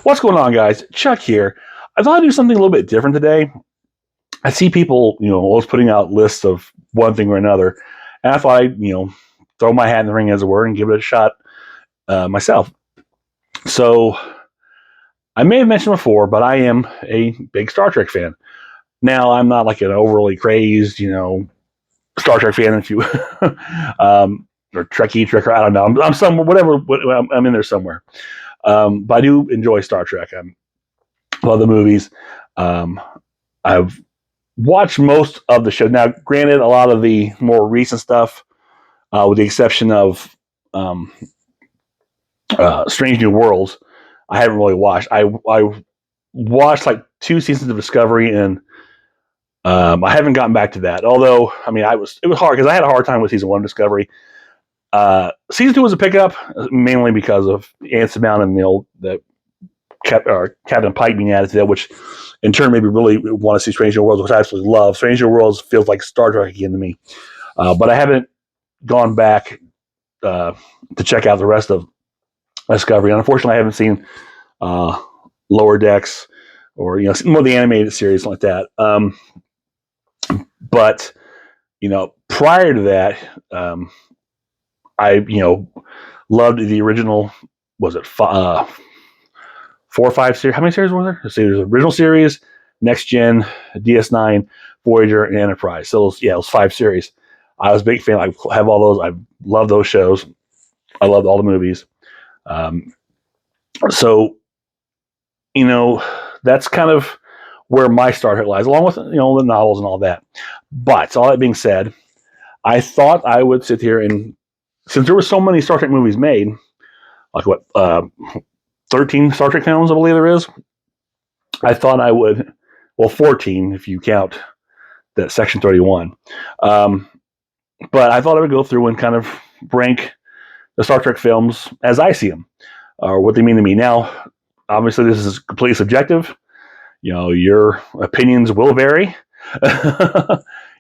What's going on, guys? Chuck here. I thought I'd do something a little bit different today. I see people, always putting out lists of one thing or another, and I thought I'd, throw my hat in the ring, as it were, and give it a shot myself. So I may have mentioned before, but I am a big Star Trek fan. Now, I'm not like an overly crazed, Star Trek fan, if you, or Trekkie, Trekker. I don't know. I'm somewhere, whatever. I'm in there somewhere. But I do enjoy Star Trek. I love the movies. I've watched most of the show. Now, granted, a lot of the more recent stuff, with the exception of Strange New Worlds, I haven't really watched. I watched like 2 seasons of Discovery, and I haven't gotten back to that. Although, I mean, it was hard because I had a hard time with season 1 Discovery. Season 2 was a pickup, mainly because of Anson Mount and the Captain Pike being added to that, which in turn made me really want to see Strange New Worlds, which I absolutely love. Strange New Worlds feels like Star Trek again to me. But I haven't gone back to check out the rest of Discovery. And unfortunately, I haven't seen Lower Decks or more of the animated series like that. But prior to that, I loved the original. Was it 4 or 5 series? How many series were there? Let's see, there's the original series, Next Gen, DS9, Voyager, and Enterprise. So it was 5 series. I was a big fan. I have all those. I love those shows. I loved all the movies. So that's kind of where my Star Trek lies, along with the novels and all that. But all that being said, I thought I would sit here and, since there were so many Star Trek movies made, like 13 Star Trek films, I believe there is. I thought I would, 14 if you count that Section 31. But I thought I would go through and kind of rank the Star Trek films as I see them, or what they mean to me. Now, obviously, this is completely subjective. Your opinions will vary.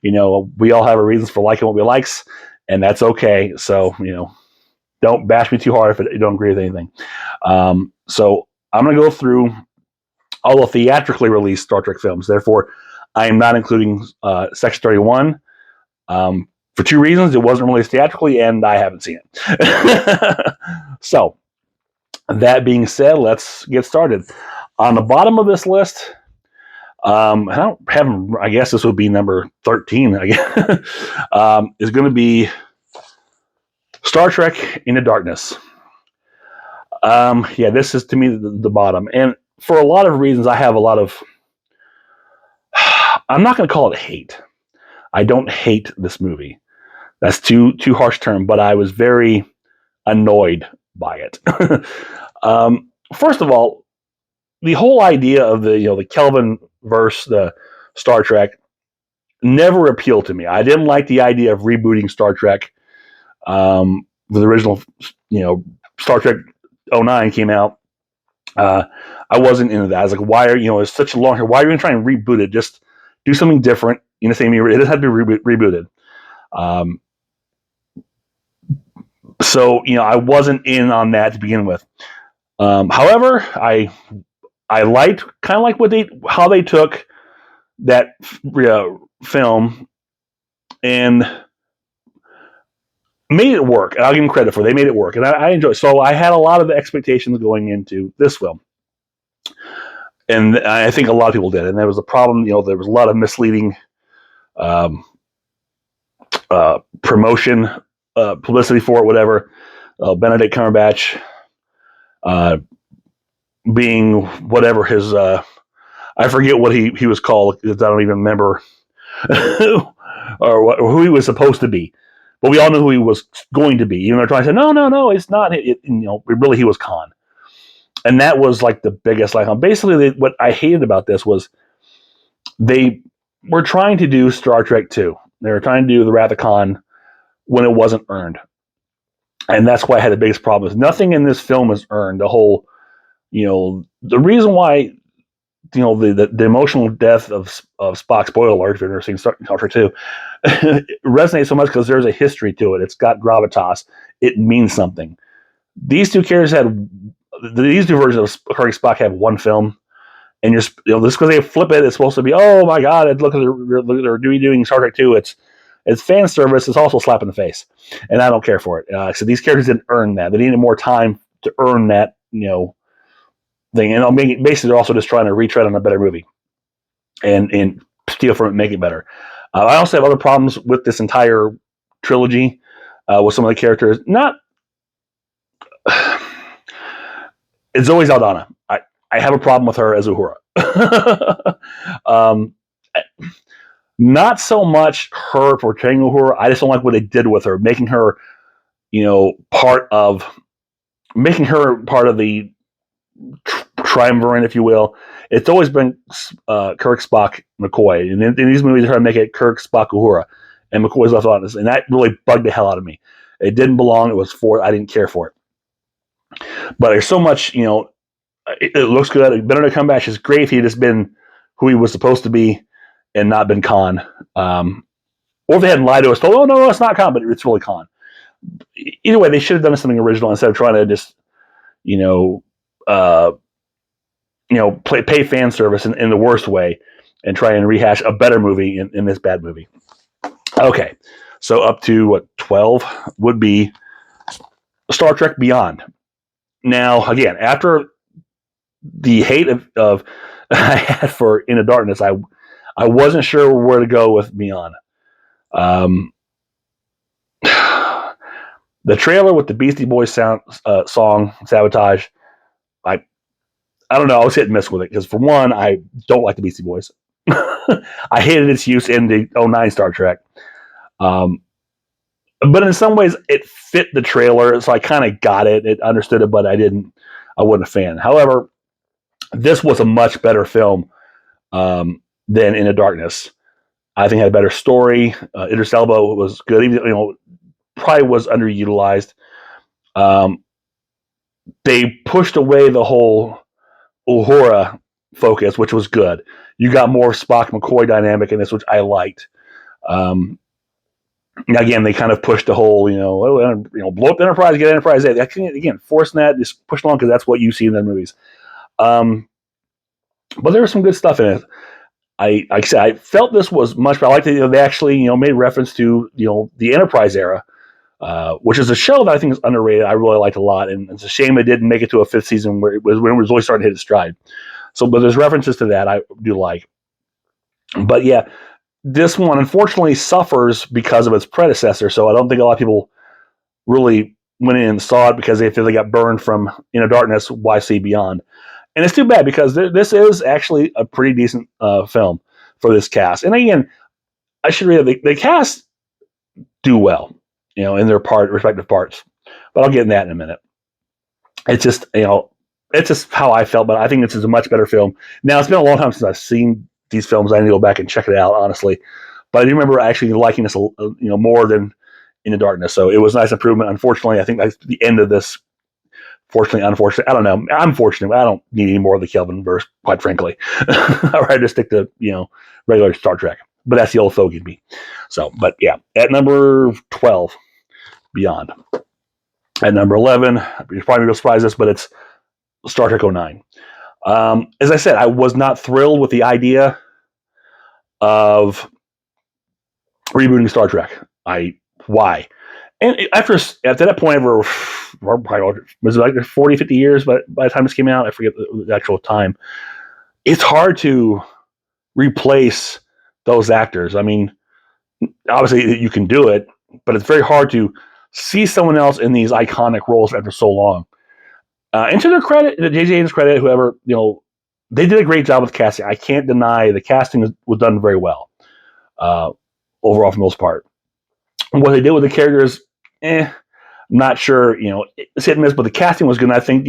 We all have our reasons for liking what we likes, and that's okay. So, don't bash me too hard if you don't agree with anything. So I'm going to go through all the theatrically released Star Trek films. Therefore, I am not including Section 31 for 2 reasons. It wasn't released theatrically, and I haven't seen it. So, that being said, let's get started. On the bottom of this list, I guess this would be number 13, I guess, is going to be Star Trek Into Darkness. This is, to me, the bottom. And for a lot of reasons, I have a lot of, I'm not going to call it hate. I don't hate this movie. That's too harsh term, but I was very annoyed by it. First of all, the whole idea of the Kelvin verse, the Star Trek, never appealed to me. I didn't like the idea of rebooting Star Trek. The original, Star Trek 09 came out. I wasn't into that. I was like, why are it's such a long hair? Why are you going to try and reboot it? Just do something different. Same year. It doesn't have to be rebooted. So I wasn't in on that to begin with. However, I liked kind of like how they took that film and made it work. And I'll give them credit for it. They made it work, and I enjoyed it. So I had a lot of expectations going into this film, and I think a lot of people did. And there was a problem. There was a lot of misleading promotion, publicity for it, whatever. Benedict Cumberbatch being whatever his, I forget what he was called, because I don't even remember or who he was supposed to be. But we all knew who he was going to be. Even they're trying to say, no, it's not. Really, he was Khan. And that was like the biggest basically, what I hated about this was they were trying to do Star Trek 2. They were trying to do the Wrath of Khan when it wasn't earned. And that's why I had the biggest problem. Is nothing in this film is earned. The whole, the reason why, the emotional death of Spock, spoiler alert, if you've never seen Star Trek 2, resonates so much because there's a history to it. It's got gravitas. It means something. These 2 characters had these two versions of Kirk Spock have one film, and just because they flip it, it's supposed to be, oh my god, look at they're doing Star Trek 2. It's fan service. It's also a slap in the face, and I don't care for it. So these characters didn't earn that. They needed more time to earn that thing. And basically, they're also just trying to retread on a better movie and steal from it and make it better. I also have other problems with this entire trilogy with some of the characters. Not it's Zoe Saldana. I have a problem with her as Uhura. Not so much her portraying Uhura. I just don't like what they did with her, making her part of the triumvirate, if you will. It's always been Kirk, Spock, McCoy, and in these movies they're trying to make it Kirk, Spock, Uhura, and McCoy's left on this, and that really bugged the hell out of me. It didn't belong. It was I didn't care for it. But there's so much, it looks good. Benedict Cumberbatch is great if he had just been who he was supposed to be and not been Khan. Or if they hadn't lied to us, told, oh no, it's not Khan, but it's really Khan. Either way, they should have done something original instead of trying to just pay fan service in the worst way and try and rehash a better movie in this bad movie. Okay, so up to 12 would be Star Trek Beyond. Now, again, after the hate of I had for Into Darkness, I wasn't sure where to go with Beyond. The trailer with the Beastie Boys song Sabotage, I don't know. I was hit and miss with it because, for one, I don't like the Beastie Boys. I hated its use in the 09 Star Trek. But in some ways, it fit the trailer, so I kind of got it. It understood it, but I wasn't a fan. However, this was a much better film than Into Darkness. I think it had a better story. Idris Elba was good, even probably was underutilized. They pushed away the whole Uhura focus, which was good. You got more Spock McCoy dynamic in this, which I liked. Again, they kind of pushed the whole, blow up the Enterprise, get Enterprise A. Again, forcing that, just push along because that's what you see in the movies. But there was some good stuff in it. Like I said, I felt this was much better. I liked that they actually, made reference to, the Enterprise era, which is a show that I think is underrated. I really liked a lot, and it's a shame it didn't make it to a fifth season when it was really starting to hit its stride. So, but there's references to that I do like. But yeah, this one unfortunately suffers because of its predecessor. So I don't think a lot of people really went in and saw it because they feel they got burned from Into Darkness. Why see Beyond? And it's too bad because this is actually a pretty decent film for this cast. And again, I should read the cast do well, in their respective parts. But I'll get in that in a minute. It's just, it's just how I felt, but I think this is a much better film. Now, it's been a long time since I've seen these films. I need to go back and check it out, honestly. But I do remember actually liking this, more than Into Darkness. So it was a nice improvement. Unfortunately, I think that's the end of this. Fortunately, unfortunately, I don't know. I'm fortunate. I don't need any more of the Kelvin verse, quite frankly. I'd rather stick to, regular Star Trek. But that's the old fogey to me. So, but yeah, at number 12, Beyond. At number 11, you're probably going to surprise us, but it's Star Trek 09. As I said, I was not thrilled with the idea of rebooting Star Trek. Why? And after that point, was it like 40, 50 years by the time this came out? I forget the actual time. It's hard to replace those actors. I mean, obviously you can do it, but it's very hard to see someone else in these iconic roles after so long. And to their credit, to J.J. Abrams' credit, whoever, they did a great job with casting. I can't deny the casting was done very well overall for the most part. What they did with the characters, I'm not sure, it's hit and miss, but the casting was good. And I think,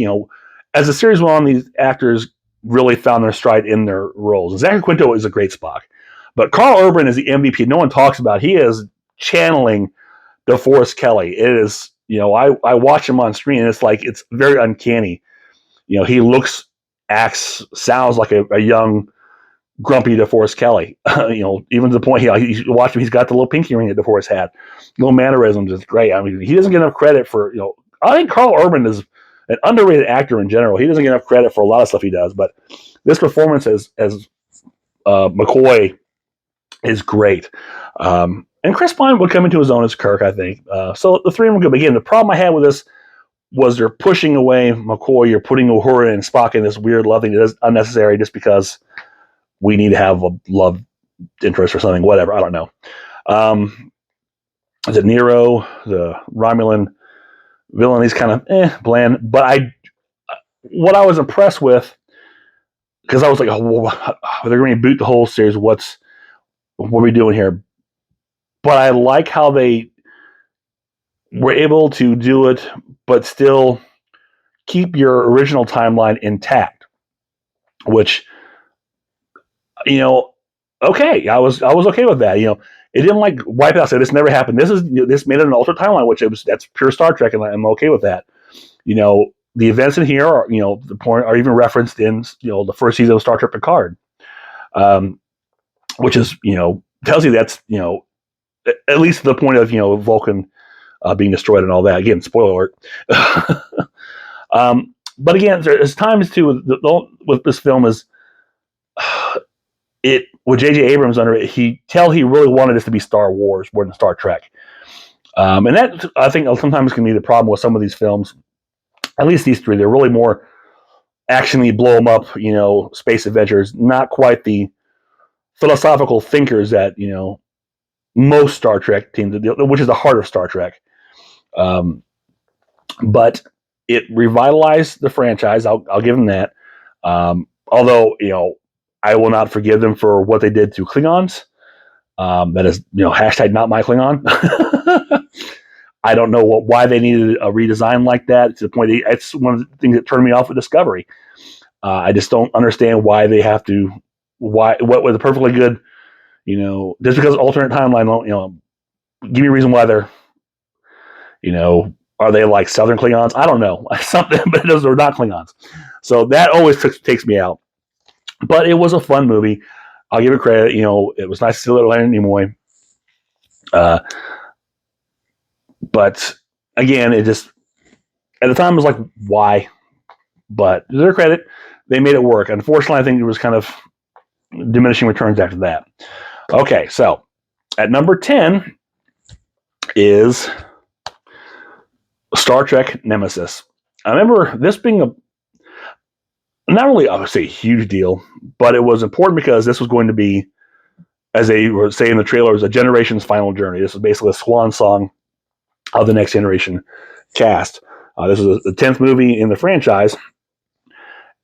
as the series went on, these actors really found their stride in their roles. And Zachary Quinto is a great Spock. But Carl Urban is the MVP. No one talks about. He is channeling DeForest Kelley. It is, I watch him on screen, and it's very uncanny. He looks, acts, sounds like a young, grumpy DeForest Kelley. Even to the point you watch him, he's got the little pinky ring that DeForest had. Little mannerisms is great. I mean, he doesn't get enough credit for, I think Carl Urban is an underrated actor in general. He doesn't get enough credit for a lot of stuff he does, but this performance as McCoy is great. And Chris Pine would come into his own as Kirk, I think. So the three of them were good. But again, the problem I had with this was they're pushing away McCoy. You're putting Uhura and Spock in this weird love thing that is unnecessary just because we need to have a love interest or something, whatever. I don't know. Is it Nero, the Romulan villain? He's kind of bland. But what I was impressed with, because I was like, oh, they're going to boot the whole series. What are we doing here? But I like how they were able to do it, but still keep your original timeline intact. Which, okay, I was okay with that. It didn't like wipe out. Say this never happened. This made it an alternate timeline, which that's pure Star Trek, and I'm okay with that. The events in here are the point are even referenced in the first season of Star Trek Picard, which is tells you that's at least to the point of Vulcan being destroyed and all that. Again, spoiler alert. But again, there's times too with this film is it with J.J. Abrams under it. He really wanted this to be Star Wars more than Star Trek, and that I think sometimes can be the problem with some of these films. At least these three, they're really more actiony, blow them up, space adventures. Not quite the philosophical thinkers that most Star Trek teams, which is the heart of Star Trek. But it revitalized the franchise. I'll give them that. Although I will not forgive them for what they did to Klingons. That is hashtag not my Klingon. I don't know why they needed a redesign like that. To the point, it's one of the things that turned me off with Discovery. I just don't understand why they have to. What was a perfectly good, just because alternate timeline. Give me a reason why they're, are they like Southern Klingons? I don't know something, but those are not Klingons. So that always takes me out. But it was a fun movie. I'll give it credit. It was nice to see Leonard Nimoy. But again, it just at the time was like, why? But to their credit, they made it work. Unfortunately, I think it was kind of diminishing returns after that. Okay, so at number 10 is Star Trek Nemesis. I remember this being not really, I would say, a huge deal, but it was important because this was going to be, as they were saying in the trailer, it was a generation's final journey. This was basically a swan song of the Next Generation cast. This was the 10th movie in the franchise,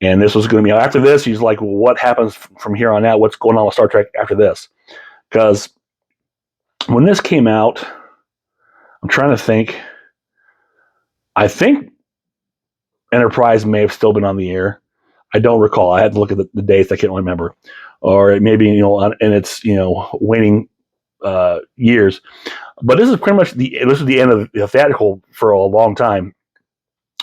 and this was going to be after this. He's like, well, what happens from here on out? What's going on with Star Trek after this? Because when this came out, I'm trying to think. I think Enterprise may have still been on the air. I don't recall. I had to look at the dates. I can't remember. Or it may be, in its, waning years. But this is pretty much this is the end of the theatrical for a long time.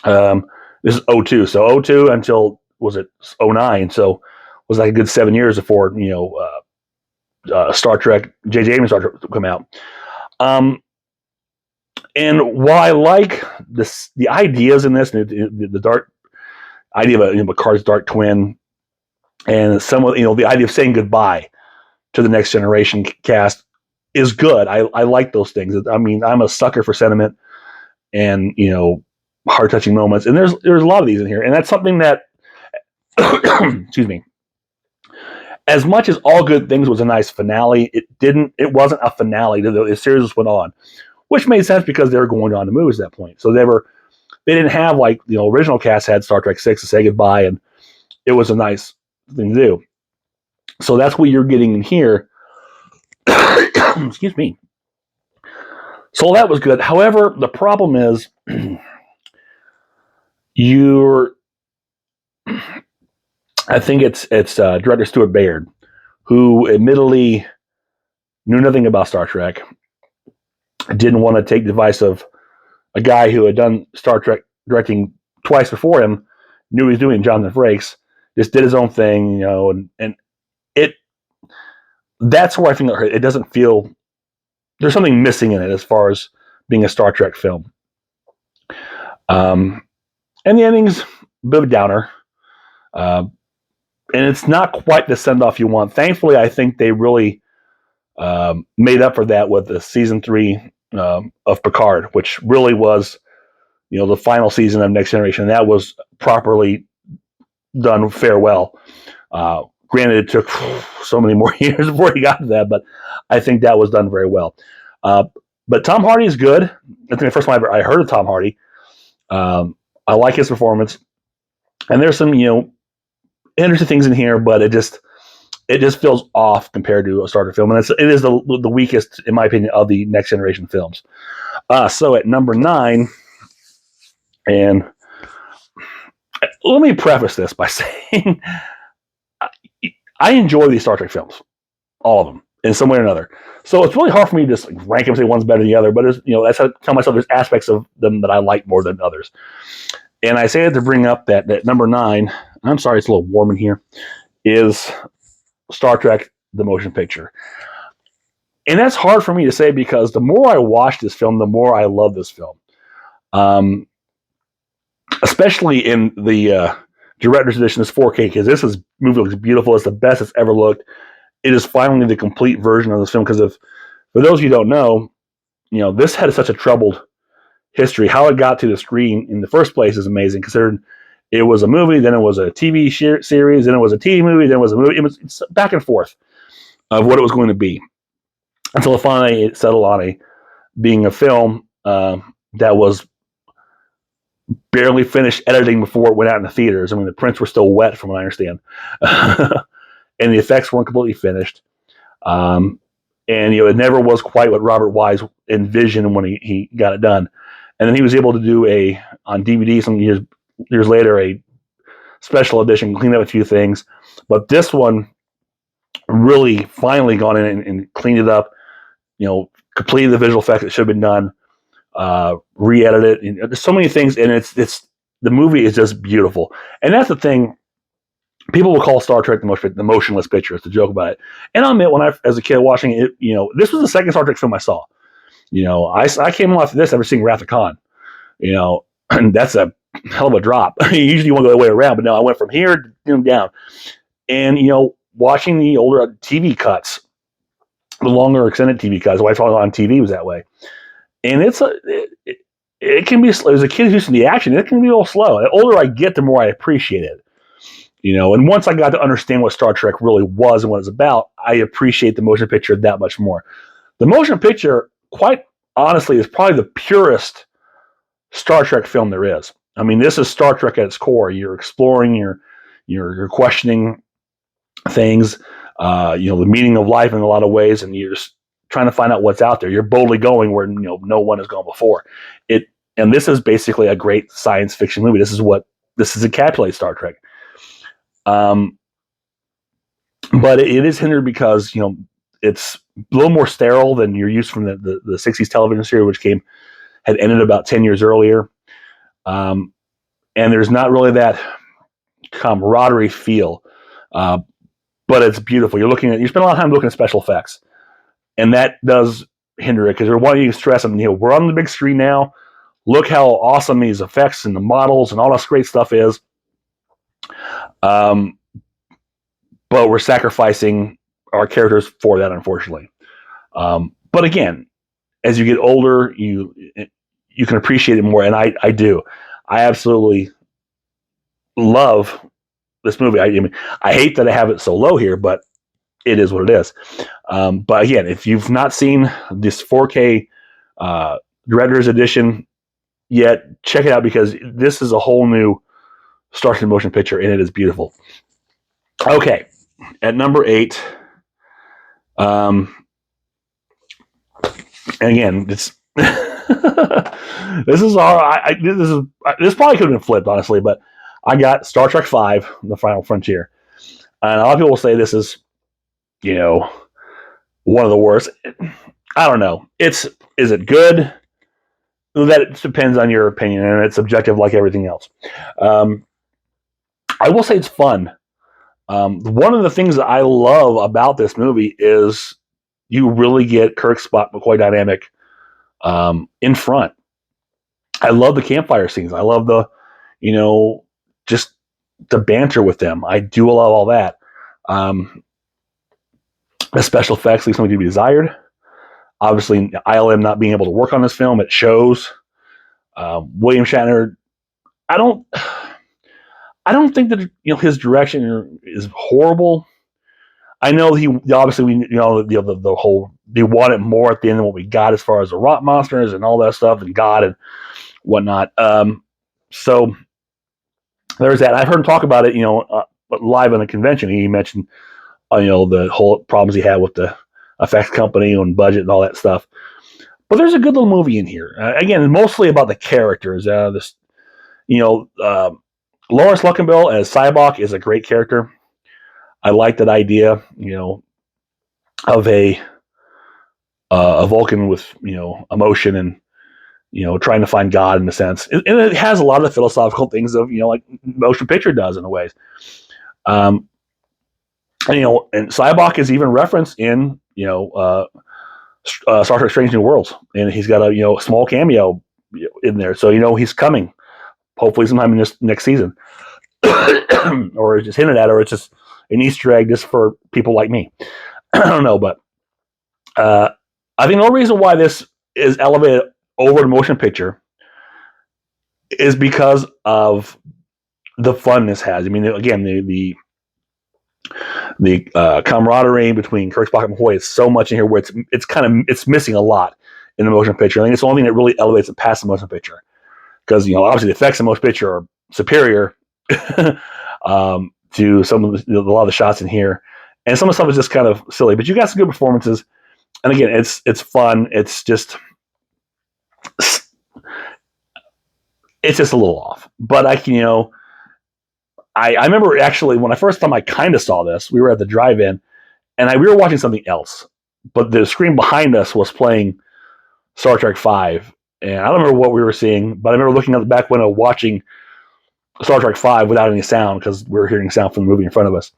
This is 02. So 02 until, was it 09? So it was like a good 7 years before, Star Trek, J.J. Abrams Star Trek come out. And while I like the ideas in this, the dark idea of Picard's dark twin, and some of the idea of saying goodbye to the Next Generation cast is good. I like those things. I mean, I'm a sucker for sentiment and heart touching moments, and there's a lot of these in here, and that's something that excuse me. As much as All Good Things was a nice finale, it wasn't a finale. The series just went on, which made sense because they were going on to movies at that point. So they didn't have like the original cast had Star Trek 6 to say goodbye, and it was a nice thing to do. So that's what you're getting in here. Excuse me. So that was good. However, the problem is I think it's director Stuart Baird, who admittedly knew nothing about Star Trek, didn't want to take the advice of a guy who had done Star Trek directing twice before him, knew what he was doing, Jonathan Frakes, just did his own thing, and that's where I think it doesn't feel, there's something missing in it as far as being a Star Trek film. And the ending's a bit of a downer. Uh, and it's not quite the send off you want. Thankfully, I think they really made up for that with the season 3 of Picard, which really was, the final season of Next Generation. That was properly done farewell. Granted, it took so many more years before he got to that, but I think that was done very well. But Tom Hardy is good. I think the first time I heard of Tom Hardy. I like his performance, and there's some interesting things in here, but it just feels off compared to a Star Trek film, and it is the weakest, in my opinion, of the Next Generation films. So at number 9, and let me preface this by saying I enjoy these Star Trek films, all of them, in some way or another. So it's really hard for me to just rank them and say one's better than the other. But that's how I tell myself there's aspects of them that I like more than others. And I say it to bring up that number 9. I'm sorry, it's a little warm in here. Is Star Trek: The Motion Picture. And that's hard for me to say because the more I watch this film, the more I love this film. Especially in the director's edition, this 4K, because this movie looks beautiful. It's the best it's ever looked. It is finally the complete version of this film because for those of you who don't know, this had such a troubled history. How it got to the screen in the first place is amazing, considering it was a movie, then it was a TV series, then it was a TV movie, then it was a movie. It's back and forth of what it was going to be until finally it settled on being a film that was barely finished editing before it went out in the theaters. I mean, the prints were still wet, from what I understand, and the effects weren't completely finished. And it never was quite what Robert Wise envisioned when he got it done. And then he was able to do on DVD some years later, a special edition, clean up a few things. But this one really finally gone in and cleaned it up, completed the visual effects that should have been done, re-edited it. There's so many things, and it's the movie is just beautiful. And that's the thing. People will call Star Trek the motionless picture. It's a joke about it. And I'll admit, when as a kid watching it, this was the second Star Trek film I saw. I came off this ever seeing Wrath of Khan. And that's a hell of a drop. Usually you want to go the way around, but no, I went from here down. And watching the older TV cuts, the longer extended TV cuts, the way I saw it on TV was that way. And it can be, as a kid who's used to the action, it can be a little slow. The older I get, the more I appreciate it. And once I got to understand what Star Trek really was and what it's about, I appreciate the motion picture that much more. The motion picture, quite honestly, is probably the purest Star Trek film there is. I mean, this is Star Trek at its core. You're exploring, you're questioning things, the meaning of life in a lot of ways, and you're just trying to find out what's out there. You're boldly going where no one has gone before. And this is basically a great science fiction movie. This is encapsulates Star Trek. But it is hindered because it's a little more sterile than you're used from the 60s television series, which had ended about 10 years earlier. And there's not really that camaraderie feel, but it's beautiful. You spend a lot of time looking at special effects, and that does hinder it because we're wanting you to stress them. We're on the big screen now. Look how awesome these effects and the models and all this great stuff is. But we're sacrificing our characters for that, unfortunately. But again, as you get older, you can appreciate it more, and I do. I absolutely love this movie. I hate that I have it so low here, but it is what it is. But again, if you've not seen this 4K director's edition yet, check it out because this is a whole new Star Trek motion picture, and it is beautiful. Okay, at number 8, and again, this is this probably could have been flipped, honestly, but I got Star Trek V: The Final Frontier, and a lot of people will say this is, one of the worst. I don't know. Is it good? That depends on your opinion, and it's subjective, like everything else. I will say it's fun. One of the things that I love about this movie is you really get Kirk, Spock, McCoy dynamic in front. I love the campfire scenes. I love the just the banter with them. I do love all that. The special effects leave something to be desired. Obviously, ILM not being able to work on this film, it shows. William Shatner, I don't, I don't think that his direction is horrible. I know he obviously the whole they wanted more at the end than what we got as far as the rock monsters and all that stuff and God and whatnot. So there's that. I've heard him talk about it, live on the convention. He mentioned the whole problems he had with the effects company and budget and all that stuff. But there's a good little movie in here. Again, mostly about the characters. Lawrence Luckenbill as Cybok is a great character. I like that idea, of a Vulcan with emotion and trying to find God in a sense, and it has a lot of the philosophical things of like motion picture does in a way. And Cybok is even referenced in Star Trek: Strange New Worlds, and he's got a small cameo in there, so he's coming hopefully sometime in this next season, or it's just hinted at, or it's just an Easter egg just for people like me. I don't know, but I think the only reason why this is elevated over the motion picture is because of the fun this has. I mean, again, the camaraderie between Kirk, Spock, and McCoy is so much in here where it's missing a lot in the motion picture. I think it's the only thing that really elevates it past the motion picture, because obviously the effects in the motion picture are superior to some of a lot of the shots in here, and some of the stuff is just kind of silly. But you got some good performances, and again, it's fun. It's just a little off, but I remember actually when I first time I kind of saw this, we were at the drive-in, and we were watching something else, but the screen behind us was playing Star Trek V, and I don't remember what we were seeing, but I remember looking out the back window watching Star Trek V without any sound because we were hearing sound from the movie in front of us.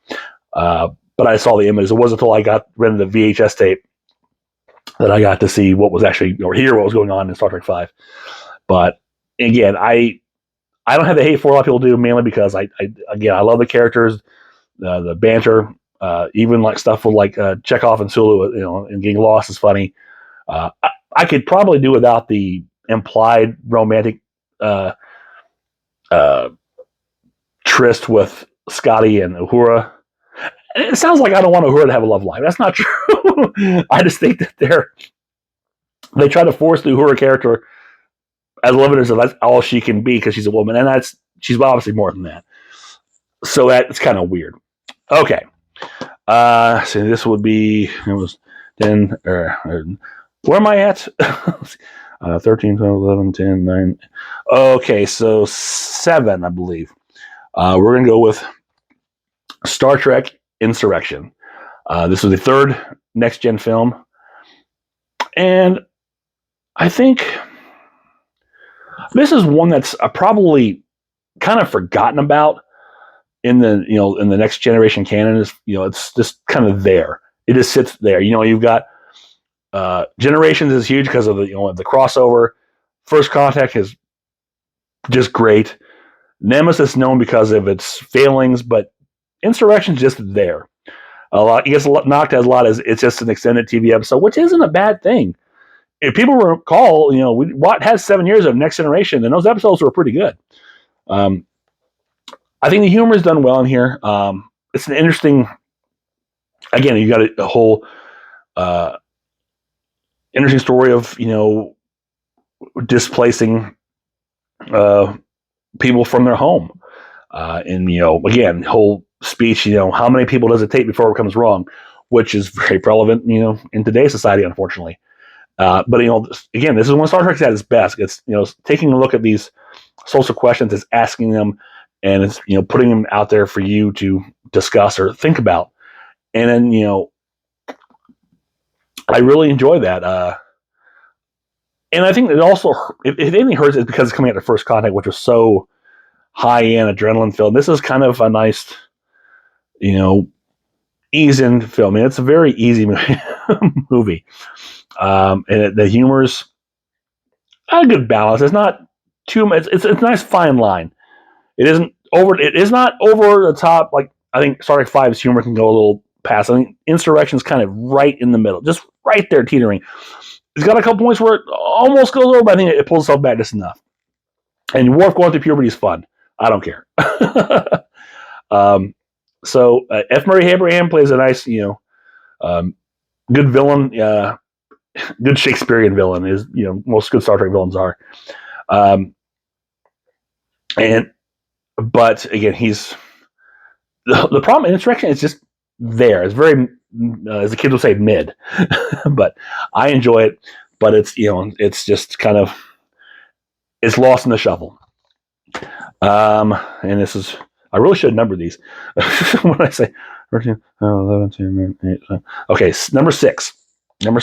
But I saw the image. It wasn't until I got rid of the VHS tape that I got to see what was actually, or hear what was going on in Star Trek V. But again, I don't have the hate for a lot of people do, mainly because I love the characters, the banter, even like stuff with like Chekhov and Sulu, and getting lost is funny. I could probably do without the implied romantic tryst with Scotty and Uhura. And it sounds like I don't want Uhura to have a love life. That's not true. I just think that they try to force the Uhura character as limited as that's all she can be because she's a woman, and she's obviously more than that. So that's kind of weird. Okay, so this would be it was 10. Where am I at? 13, 12, 11, 10, 9. Okay, so 7, I believe. We're gonna go with Star Trek Insurrection. This was the third next gen film, and I think this is one that's probably kind of forgotten about in the in the next generation canon. Is it's just kind of there. It just sits there. You've got Generations is huge because of the crossover. First Contact is just great. Nemesis known because of its failings, but Insurrection's just there. It gets knocked as a lot as it's just an extended TV episode, which isn't a bad thing. If people recall, Watt has 7 years of Next Generation, and those episodes were pretty good. I think the humor is done well in here. It's an interesting. Again, you got a whole interesting story of displacing people from their home, and again, whole speech. How many people does it take before it becomes wrong, which is very relevant, in today's society, unfortunately. But again, this is when Star Trek's at its best. It's taking a look at these social questions, it's asking them, and it's putting them out there for you to discuss or think about. And then I really enjoy that. And I think it also, if anything hurts, it's because it's coming out of First Contact, which was so high end adrenaline filled. This is kind of a nice, ease in film. I mean, it's a very easy movie. And the humor's a good balance. It's not too much. It's a nice fine line. It isn't over. It is not over the top. Like I think Star Trek V's humor can go a little past. I think Insurrection's kind of right in the middle, just right there teetering. It's got a couple points where it almost goes over, but I think it pulls itself back just enough. And Worf going through puberty is fun. I don't care. So F. Murray Abraham plays a nice, good villain. Good Shakespearean villain is, most good Star Trek villains are. But again, he's the problem in Insurrection is just there. It's very, as the kids would say, mid. But I enjoy it. But it's it's just kind of it's lost in the shuffle. And this is I really should number these when I say 13, 11, 10, 8, okay, number six, and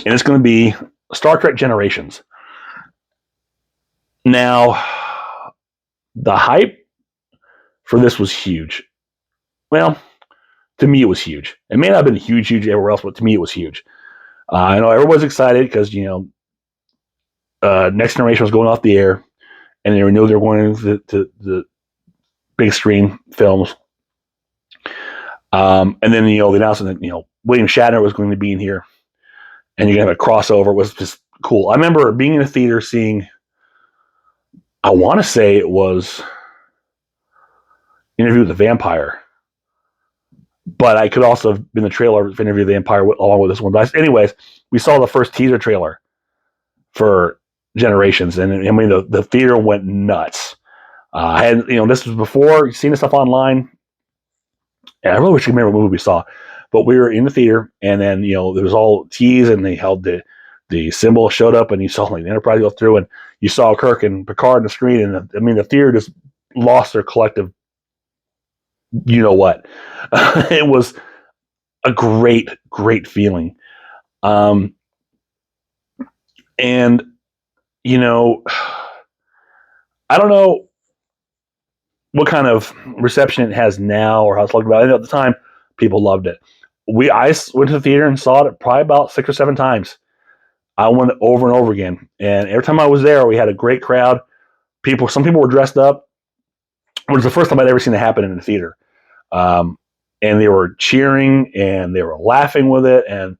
it's going to be Star Trek Generations. Now, the hype for this was huge. Well, to me, it was huge. It may not have been huge everywhere else, but to me, it was huge. I know everyone's excited because Next Generation was going off the air, and they knew they were going to the big screen films. And then they announced that William Shatner was going to be in here, and you're gonna have a crossover. It was just cool. I remember being in the theater seeing. I want to say it was Interview with the Vampire, but I could also have been the trailer for Interview with the Vampire along with this one. But anyways, we saw the first teaser trailer for Generations, and I mean the theater went nuts. I had this was before seeing the stuff online, and I really wish I could remember what movie we saw, but we were in the theater, and then there was all tease, and they held the symbol showed up, and you saw like the Enterprise go through, and you saw Kirk and Picard on the screen, and the theater just lost their collective. What? It was a great feeling, and I don't know what kind of reception it has now or how it's talked about. I know at the time people loved it. I went to the theater and saw it probably about 6 or 7 times. I went over and over again, and every time I was there, we had a great crowd. Some people were dressed up. It was the first time I'd ever seen it happen in the theater, and they were cheering and they were laughing with it, and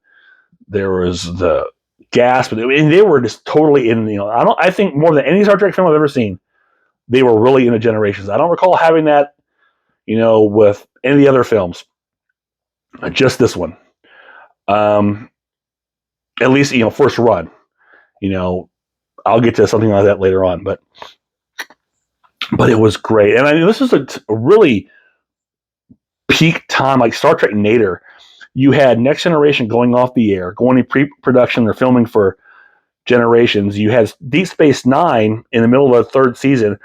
there was the gasp, and they were just totally in. I think more than any Star Trek film I've ever seen, they were really into Generations. I don't recall having that, with any of the other films. Just this one. At least, first run. I'll get to something like that later on, but it was great. And I mean, this is a really peak time, like Star Trek Nader. You had Next Generation going off the air, going in pre-production or filming for Generations. You had Deep Space Nine in the middle of the 3rd season,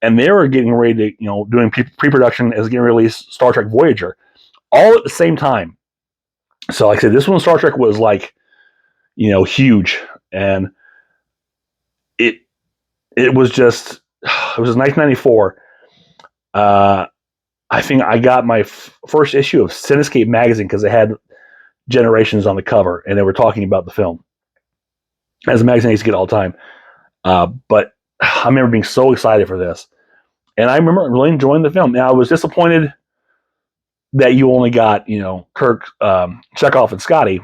and they were getting ready to, doing pre-production as getting released Star Trek Voyager, all at the same time. So, like I said, this one Star Trek was like, huge, and it was just it was 1994. I think I got my first issue of Cinescape magazine because they had Generations on the cover, and they were talking about the film. As a magazine I used to get all the time. But I remember being so excited for this. And I remember really enjoying the film. Now, I was disappointed that you only got, Kirk, Chekhov, and Scotty.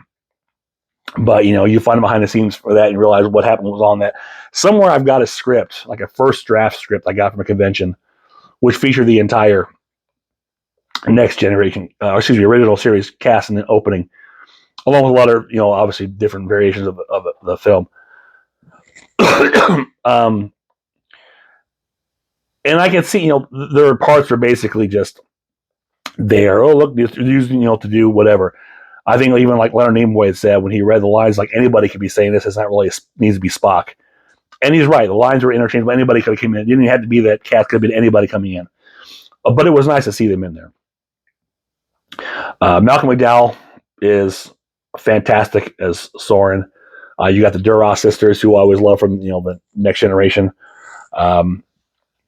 But, you find them behind the scenes for that and realize what happened was on that. Somewhere I've got a script, like a first draft script I got from a convention, which featured the entire Next Generation, original series cast in the opening, along with a lot of, obviously different variations of the film. And I can see, there are parts where basically just there. Oh, look, using, to do whatever. I think even like Leonard Nimoy had said when he read the lines, like anybody could be saying this. It's not really needs to be Spock. And he's right. The lines were interchangeable. Anybody could have come in. It didn't have to be that cast. Could have been anybody coming in. But it was nice to see them in there. Malcolm McDowell is fantastic as Soren. You got the Duras sisters, who I always love from the Next Generation. Of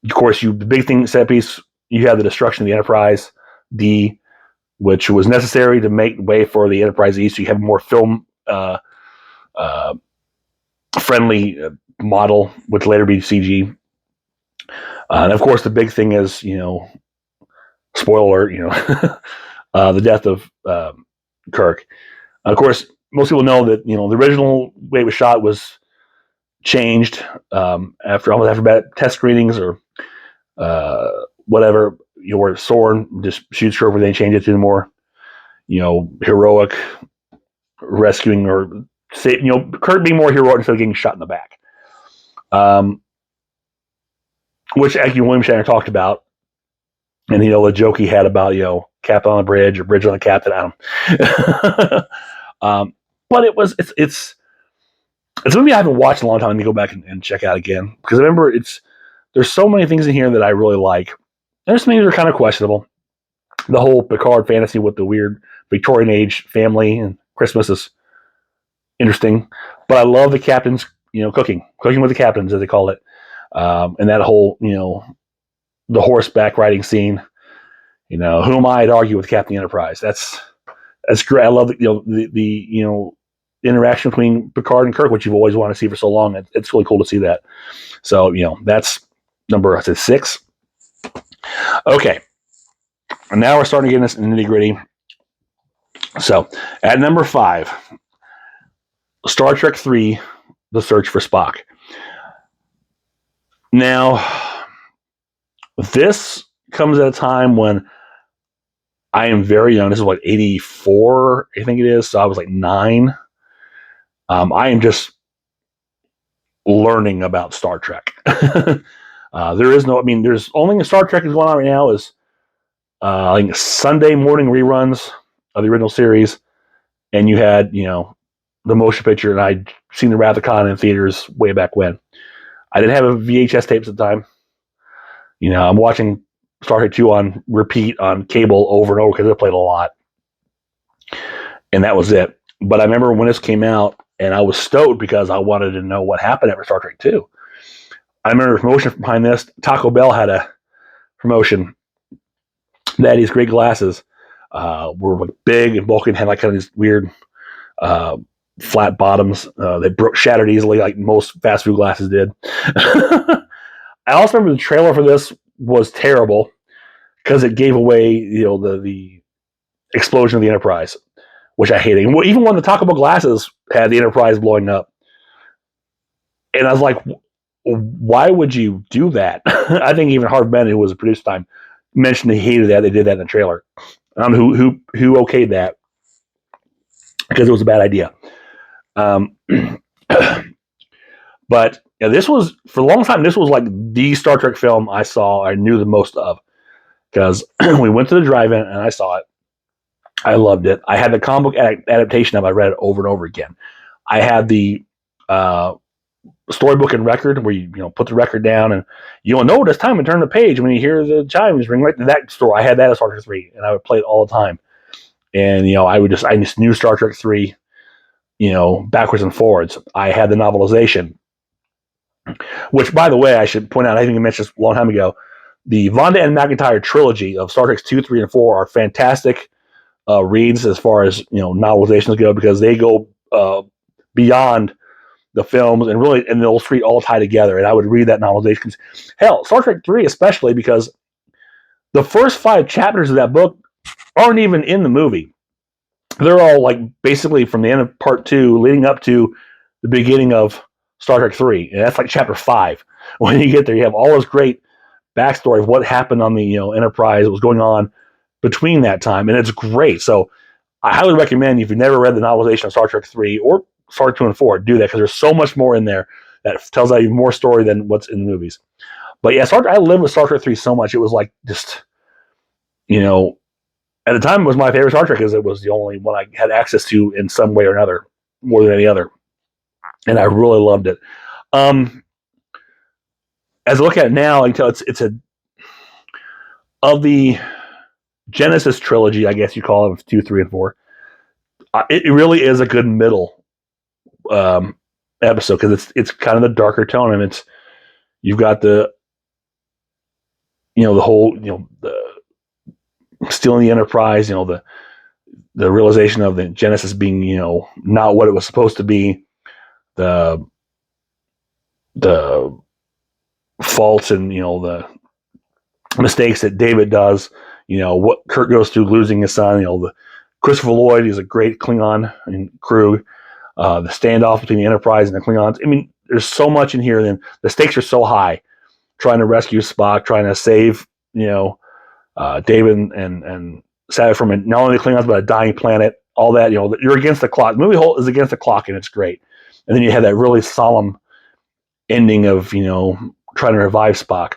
course, the big thing set piece. You have the destruction of the Enterprise D, which was necessary to make way for the Enterprise E, so you have a more film friendly model, which later be CG. And of course, the big thing is, spoiler alert, the death of Kirk. Of course, most people know that the original way it was shot was changed after bad test screenings or whatever. Where Soren just shoots Kirk, where they change it to the more heroic rescuing or Kirk being more heroic instead of getting shot in the back. Which actually William Shatner talked about, and the joke he had about Captain on the Bridge or Bridge on the Captain. I don't. But it's a movie I haven't watched in a long time. Let me go back and check out again, because I remember there's so many things in here that I really like. There's some things that are kind of questionable. The whole Picard fantasy with the weird Victorian age family and Christmas is interesting, but I love the captain's cooking with the captains, as they call it, and that whole the horseback riding scene. Who am I to argue with Captain Enterprise? That's great. I love the interaction between Picard and Kirk, which you've always wanted to see for so long. It's really cool to see that. So that's number 6. Okay, and now we're starting to get into the nitty gritty. So at number 5, Star Trek III: The Search for Spock. Now, this comes at a time when I am very young. This is 84, I think it is. So I was 9. I am just learning about Star Trek. There's only Star Trek is going on right now is I think Sunday morning reruns of the original series, and you had the motion picture, and I'd seen the Wrath of Khan in theaters way back when. I didn't have a VHS tapes at the time. I'm watching Star Trek 2 on repeat on cable over and over because I played a lot, and that was it. But I remember when this came out, and I was stoked because I wanted to know what happened after Star Trek 2. I remember the promotion behind this. Taco Bell had a promotion. They had these great glasses, were big and bulky and had kind of these weird flat bottoms. They shattered easily, like most fast food glasses did. I also remember the trailer for this was terrible because it gave away the explosion of the Enterprise, which I hated. And even when the Taco Bell glasses had the Enterprise blowing up, and I was like, why would you do that? I think even Harv Bennett, who was a producer time, mentioned he hated that they did that in the trailer. I don't know who okayed that, because it was a bad idea. But this was, for a long time, this was the Star Trek film I knew the most of, because we went to the drive-in and I saw it. I loved it. I had the comic book adaptation of it. I read it over and over again. I had the storybook and record where you put the record down and you'll know it's time to turn the page when you hear the chimes ring. Right to that story. I had that as Star Trek 3, and I would play it all the time. And I just knew Star Trek 3, backwards and forwards. I had the novelization, which, by the way, I should point out, I think I mentioned this a long time ago. The Vonda and McIntyre trilogy of Star Trek 2, 3, and 4 are fantastic reads as far as novelizations go, because they go beyond the films and those three all tie together. And I would read that novelization. Hell, Star Trek 3 especially, because the first 5 chapters of that book aren't even in the movie. They're all basically from the end of part 2 leading up to the beginning of Star Trek 3. And that's chapter 5. When you get there, you have all this great backstory of what happened on the Enterprise, what was going on between that time. And it's great. So I highly recommend, if you've never read the novelization of Star Trek 3 or Star Trek 2 and 4, do that, because there's so much more in there that tells out even more story than what's in the movies. But yeah, I lived with Star Trek 3 so much. It was just, at the time, it was my favorite Star Trek because it was the only one I had access to in some way or another, more than any other. And I really loved it. As I look at it now, I can tell it's of the Genesis trilogy, I guess you call it, 2, 3, and 4. It really is a good middle episode, because it's kind of the darker tone, and you've got the whole the stealing the Enterprise, the realization of the Genesis being not what it was supposed to be, the faults and the mistakes that David does. What Kirk goes through losing his son. The Christopher Lloyd is a great Klingon and Krug. The standoff between the Enterprise and the Klingons. I mean, there's so much in here. And the stakes are so high. Trying to rescue Spock, trying to save David and Saturn from not only the Klingons but a dying planet. All that, you're against the clock. The movie whole is against the clock, and it's great. And then you have that really solemn ending of trying to revive Spock.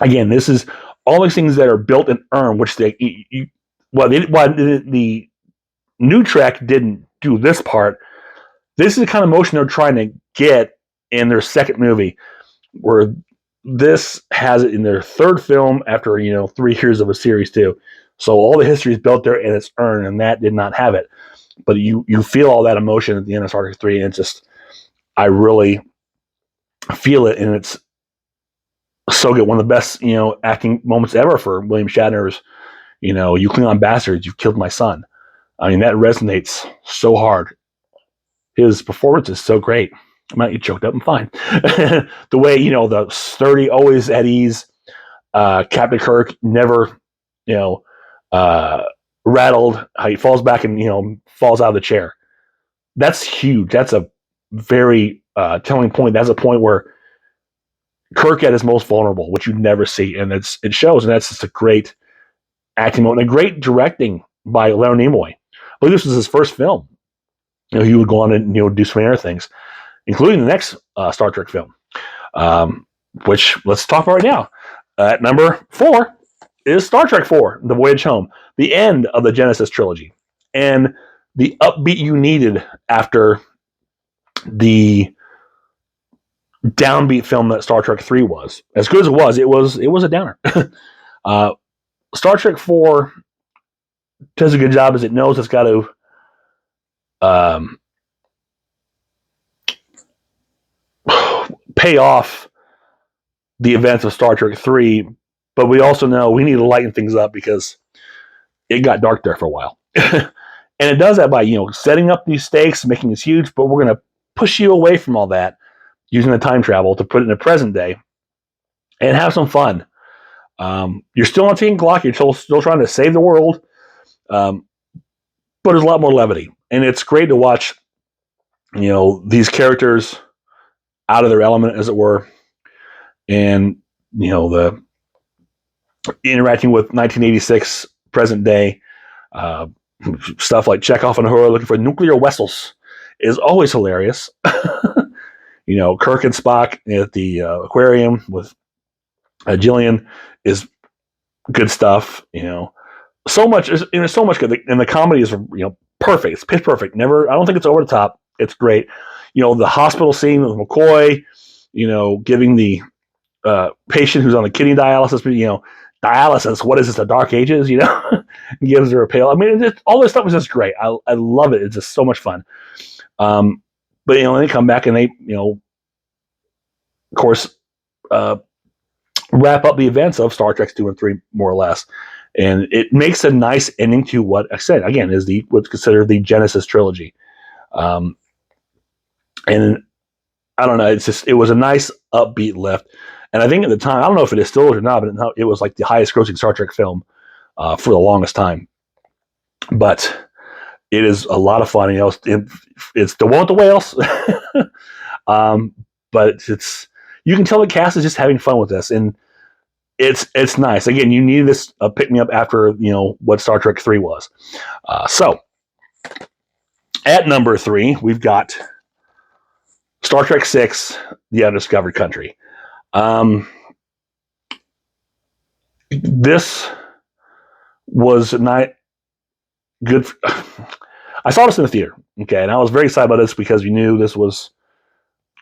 Again, this is all these things that are built and earned, which the new Trek didn't do this part. This is the kind of motion they're trying to get in their second movie, where this has it in their third film after 3 years of a series too. So all the history is built there and it's earned, and that did not have it. But you feel all that emotion at the end of Star Trek 3, and it's just, I really feel it, and it's so good. One of the best acting moments ever for William Shatner's you Klingon bastards, you've killed my son. I mean, that resonates so hard. His performance is so great. I might get choked up. I'm fine. The way, the sturdy, always at ease, Captain Kirk, never, rattled, how he falls back and, falls out of the chair. That's huge. That's a very telling point. That's a point where Kirk at his most vulnerable, which you never see. And it shows. And that's just a great acting moment, and a great directing by Leonard Nimoy. I believe this was his first film. He would go on and, do some other things, including the next Star Trek film, which let's talk about right now. At number 4 is Star Trek 4, The Voyage Home, the end of the Genesis trilogy, and the upbeat you needed after the downbeat film that Star Trek 3 was. As good as it was a downer. Star Trek 4 does a good job, as it knows it's got to pay off the events of Star Trek 3, but we also know we need to lighten things up because it got dark there for a while. And it does that by, setting up these stakes, making this huge, but we're going to push you away from all that using the time travel to put it in the present day and have some fun. You're still on ticking clock. You're still trying to save the world. But there's a lot more levity. And it's great to watch, these characters out of their element, as it were. And, the interacting with 1986 present day, stuff like Chekhov and Uhura looking for nuclear vessels is always hilarious. Kirk and Spock at the aquarium with Jillian is good stuff. So much so much good, and the comedy is perfect. It's pitch perfect. I don't think it's over the top. It's great. The hospital scene with McCoy, giving the patient who's on the kidney dialysis, dialysis. What is this? The Dark Ages? Gives her a pail. I mean, all this stuff is just great. I love it. It's just so much fun. But they come back and they, of course, wrap up the events of Star Trek 2 and 3 more or less. And it makes a nice ending to what I said, again, is what's considered the Genesis trilogy. And I don't know, it was a nice upbeat lift. And I think at the time, I don't know if it is still or not, but it was like the highest grossing Star Trek film for the longest time. But it is a lot of fun. It's the one with the whales. But you can tell the cast is just having fun with this. And it's nice. Again, you need this pick me up after what Star Trek 3 was. So at number 3, we've got Star Trek 6, The Undiscovered Country. This was not good. I saw this in the theater, okay, and I was very excited about this because we knew this was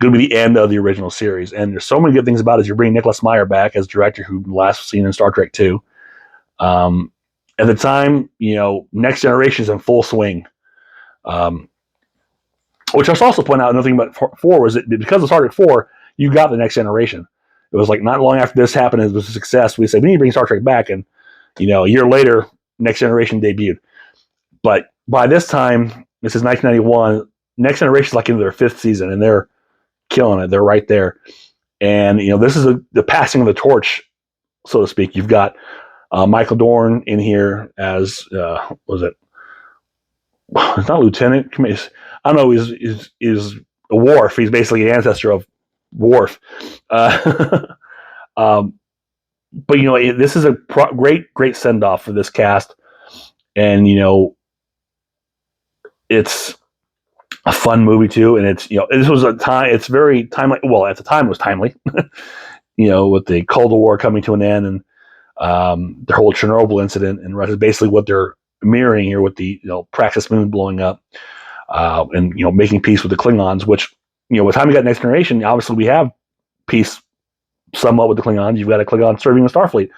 going to be the end of the original series. And there's so many good things about it. You're bringing Nicholas Meyer back as director, who last seen in Star Trek 2. At the time, Next Generation is in full swing. Which I was also point out, another thing about 4 was that because of Star Trek 4, you got the Next Generation. It was like not long after this happened, it was a success. We said, we need to bring Star Trek back. And, a year later, Next Generation debuted. But by this time, this is 1991, Next Generation is like into their 5th season, and they're killing it. They're right there. And this is the passing of the torch, so to speak. You've got Michael Dorn in here as was it? It's not Lieutenant. I don't know. He's a Worf. He's basically an ancestor of Worf. Um, but this is a great send off for this cast, and it's a fun movie too. And it's this was a time. It's very timely. Well, at the time it was timely. With the Cold War coming to an end, and the whole Chernobyl incident, and Russia is basically what they're mirroring here with the Praxis moon blowing up, and making peace with the Klingons. Which by the time we got Next Generation, obviously we have peace somewhat with the Klingons. You've got a Klingon serving the Starfleet.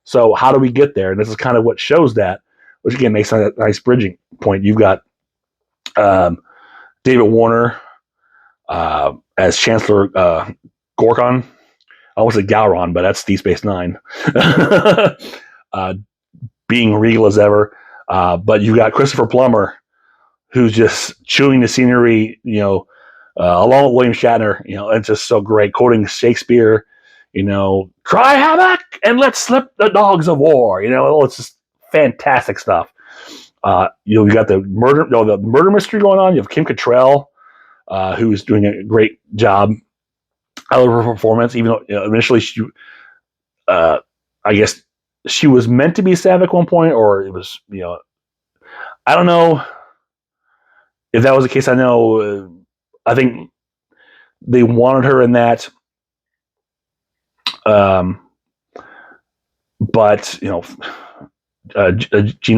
So how do we get there? And this is kind of what shows that, which again makes a nice bridging point. You've got David Warner as Chancellor Gorkon. I almost said Gowron, but that's Deep Space Nine. Being regal as ever. But you've got Christopher Plummer, who's just chewing the scenery, along with William Shatner. It's just so great, quoting Shakespeare. Cry havoc and let's slip the dogs of war. It's just fantastic stuff. You got the murder mystery going on. You have Kim Cattrall, who's doing a great job. I love her performance, even though initially she, I guess she was meant to be Sav at one point, or it was, I don't know if that was the case. I know, I think they wanted her in that. But Gene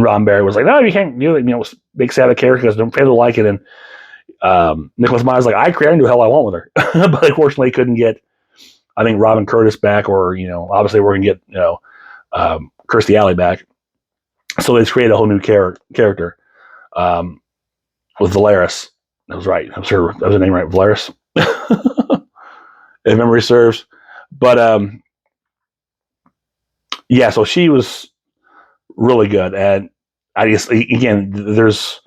Roddenberry was like, no, you can't do it. Make Sav character because fans will like it. And Nicholas Meyer's like, I can do the hell I want with her, but unfortunately couldn't get, I think, Robin Curtis back, or obviously we're gonna get Kirstie Alley back. So they just created a whole new character with Valeris. That was right. I'm sure that was the name right, Valeris, if memory serves. But yeah, so she was really good, and I guess again, there's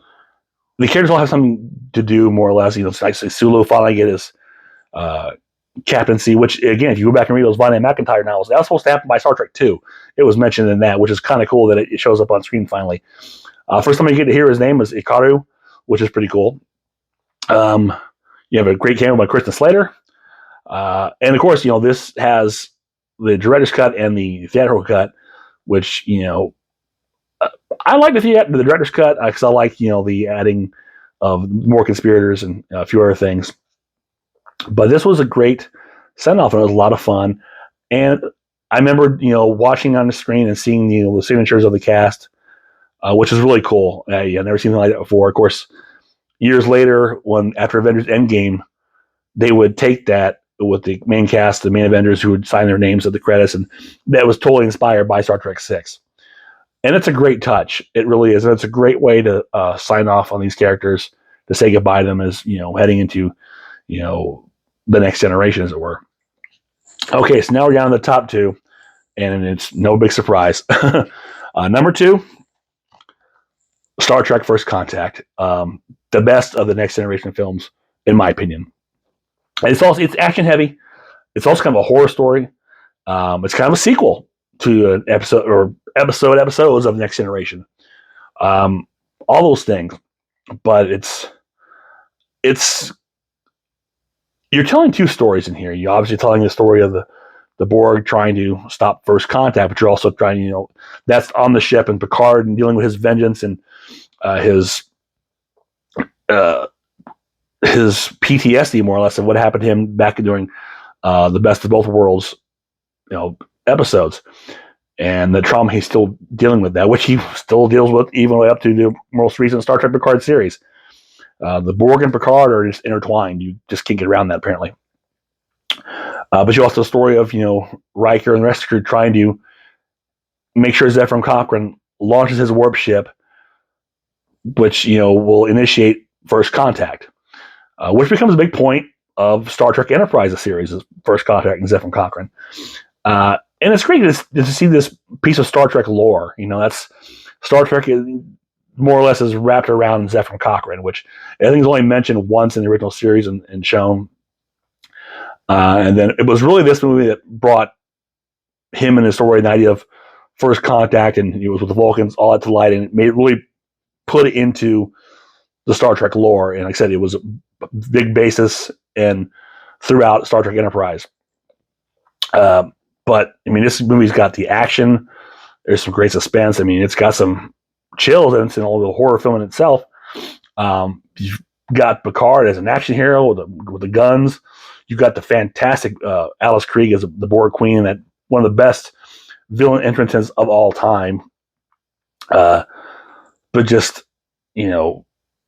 the characters all have something to do more or less. Like Sulu finally get his captaincy, which again, if you go back and read those Von McIntyre novels, that was supposed to happen by Star Trek 2. It was mentioned in that, which is kind of cool that it shows up on screen finally. First time you get to hear his name is Ikaru, which is pretty cool. You have a great cameo by Kristen Slater. And of course, this has the director's cut and the theatrical cut, which, I like the director's cut because I like, the adding of more conspirators and a few other things. But this was a great send-off, and it was a lot of fun. And I remember, watching on the screen and seeing, the signatures of the cast, which is really cool. I've never seen anything like that before. Of course, years later, after Avengers Endgame, they would take that with the main cast, the main Avengers, who would sign their names at the credits, and that was totally inspired by Star Trek 6. And it's a great touch. It really is. And it's a great way to sign off on these characters, to say goodbye to them as, heading into, the next generation, as it were. Okay, so now we're down to the top two, and it's no big surprise. Number 2, Star Trek First Contact. The best of the Next Generation films, in my opinion. And it's action heavy. It's also kind of a horror story. It's kind of a sequel to an episodes of Next Generation. All those things. But it's you're telling two stories in here. You're obviously telling the story of the Borg trying to stop First Contact, but you're also trying, that's on the ship, and Picard and dealing with his vengeance and his PTSD, more or less, of what happened to him back during the Best of Both Worlds, episodes, and the trauma he's still dealing with, that which he still deals with even way up to the most recent Star Trek Picard series. The Borg and Picard are just intertwined. You just can't get around that, apparently. But you also have the story of, Riker and the rest of the crew trying to make sure Zefram Cochrane launches his warp ship, which, will initiate First Contact, which becomes a big point of Star Trek Enterprise, the series, is First Contact and Zefram Cochrane. And it's great to see this piece of Star Trek lore. That's Star Trek more or less is wrapped around Zefram Cochrane, which I think is only mentioned once in the original series and shown. And then it was really this movie that brought him and his story and the idea of first contact, and it was with the Vulcans, all that to light, and it made really put it into the Star Trek lore. And like I said, it was a big basis and throughout Star Trek Enterprise. But I mean, this movie's got the action. There's some great suspense. I mean, it's got some chills, and it's in all the horror film in itself. You've got Picard as an action hero with the guns. You've got the fantastic Alice Krige as the Borg Queen, and that one of the best villain entrances of all time. But just, you know,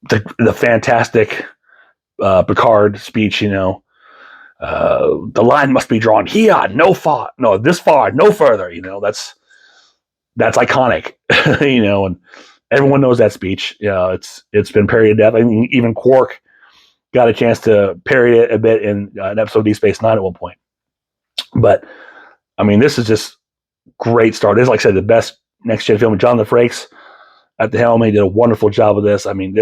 the fantastic Picard speech, you know, the line must be drawn here, this far, no further. You know, that's iconic. You know, and everyone knows that speech. You know, it's been parodied to death. I mean, even Quark got a chance to parody it a bit in an episode of Deep Space Nine at one point. But I mean, this is just great start. This is, like I said, the best next gen film. Jonathan Frakes at the helm. He did a wonderful job of this. I mean,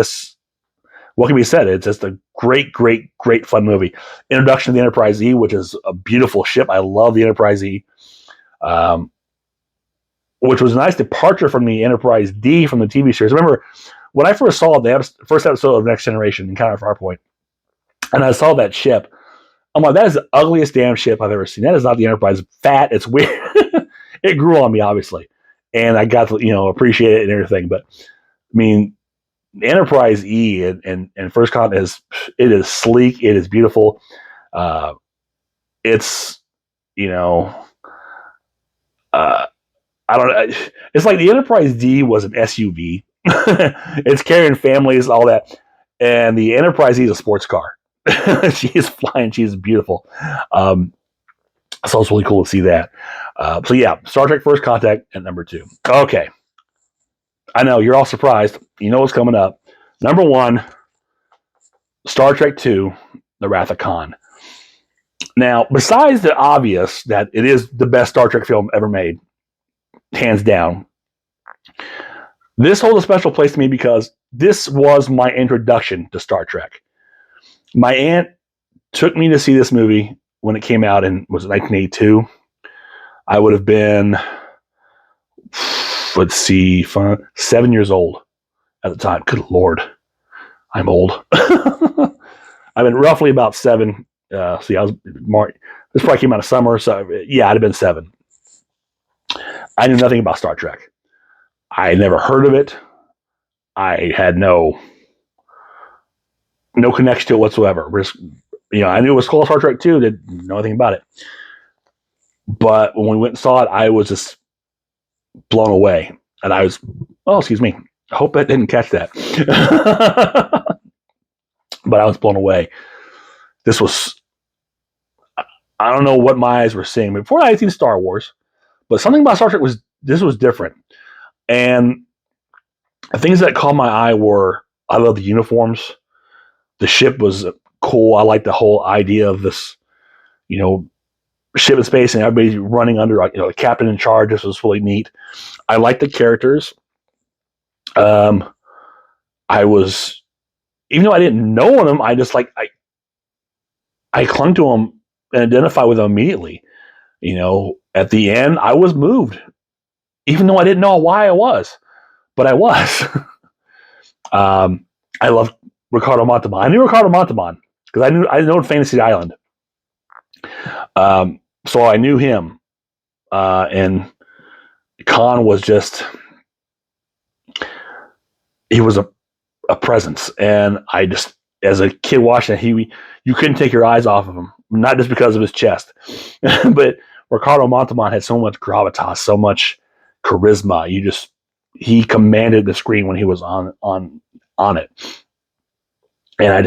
what can be said? It's just a great, great, great fun movie. Introduction to the Enterprise E, which is a beautiful ship. I love the Enterprise E, which was a nice departure from the Enterprise D from the TV series. Remember, when I first saw the first episode of Next Generation, Encounter at Farpoint, and I saw that ship, I'm like, that is the ugliest damn ship I've ever seen. That is not the Enterprise. Fat, it's weird. It grew on me, obviously, and I got to, you know, appreciate it and everything. But I mean, Enterprise E and First Contact is sleek. It is beautiful. It's, you know, I don't know. It's like the Enterprise D was an SUV. It's carrying families, all that, and the Enterprise E is a sports car. She is flying. She is beautiful. So it's really cool to see that. So yeah, Star Trek First Contact at number 2. Okay. I know, you're all surprised. You know what's coming up. Number 1, Star Trek II, The Wrath of Khan. Now, besides the obvious that it is the best Star Trek film ever made, hands down, this holds a special place to me because this was my introduction to Star Trek. My aunt took me to see this movie when it came out in, was it 1982? I would have been, let's see, 7 years old at the time. Good Lord, I'm old. I've been roughly about 7. See, I was this probably came out of summer, so yeah, I'd have been 7. I knew nothing about Star Trek. I had never heard of it. I had no connection to it whatsoever. You know, I knew it was called Star Trek 2, didn't know anything about it. But when we went and saw it, I was just blown away. And I was, oh, excuse me. I hope I didn't catch that. But I was blown away. This was, I don't know what my eyes were seeing. Before I had seen Star Wars, but something about Star Trek was different. And the things that caught my eye were, I love the uniforms. The ship was cool. I like the whole idea of this, you know, ship in space and everybody running under, you know, the captain in charge. This was really neat. I like the characters. I was, even though I didn't know them, I just like, I clung to them and identified with them immediately. You know, at the end, I was moved, even though I didn't know why I was, but I was. I loved Ricardo Montalban. I knew Ricardo Montalban because I know Fantasy Island. So I knew him, and Khan was just, he was a presence. And I just, as a kid watching it, you couldn't take your eyes off of him, not just because of his chest, but Ricardo Montalban had so much gravitas, so much charisma. He commanded the screen when he was on it. And I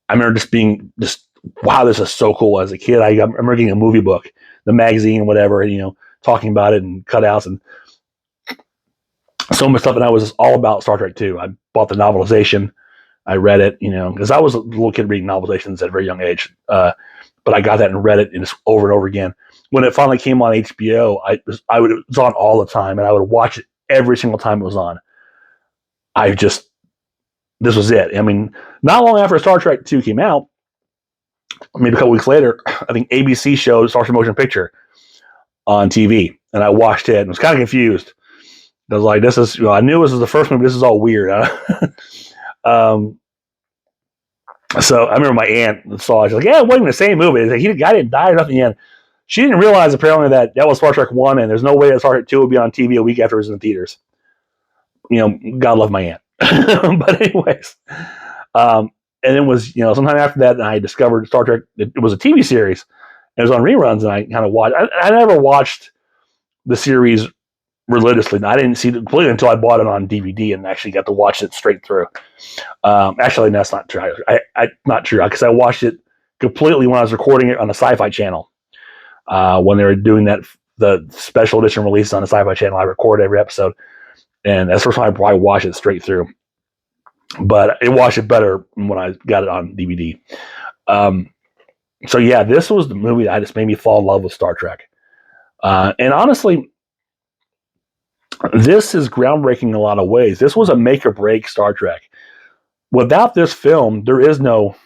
remember just being wow, this is so cool. As a kid, I remember getting a movie book, the magazine, whatever, you know, talking about it and cutouts and so much stuff. And I was all about Star Trek 2. I bought the novelization. I read it, you know, because I was a little kid reading novelizations at a very young age. But I got that and read it and just over and over again. When it finally came on HBO, it was on all the time, and I would watch it every single time it was on. This was it. I mean, not long after Star Trek 2 came out, maybe a couple weeks later, I think ABC showed Star Trek Motion Picture on TV, and I watched it and was kind of confused. I was like, "This is," I knew this was the first movie. This is all weird. um, so I remember my aunt saw it. She's like, "Yeah, it wasn't the same movie. Like, the guy didn't die or nothing yet." She didn't realize apparently that was Star Trek 1, and there's no way that Star Trek 2 would be on TV a week after it was in the theaters. God love my aunt. But anyways, and it was, sometime after that, I discovered Star Trek. It was a TV series. It was on reruns, and I kind of watched. I never watched the series religiously. I didn't see it completely until I bought it on DVD and actually got to watch it straight through. Actually, that's not true. Not true, because I watched it completely when I was recording it on the Sci-Fi Channel. When they were doing the special edition release on the Sci-Fi Channel, I record every episode, and that's the first time I probably watched it straight through. But I watched it better when I got it on DVD. So yeah, this was the movie that just made me fall in love with Star Trek. And honestly, this is groundbreaking in a lot of ways. This was a make or break Star Trek. Without this film, there is no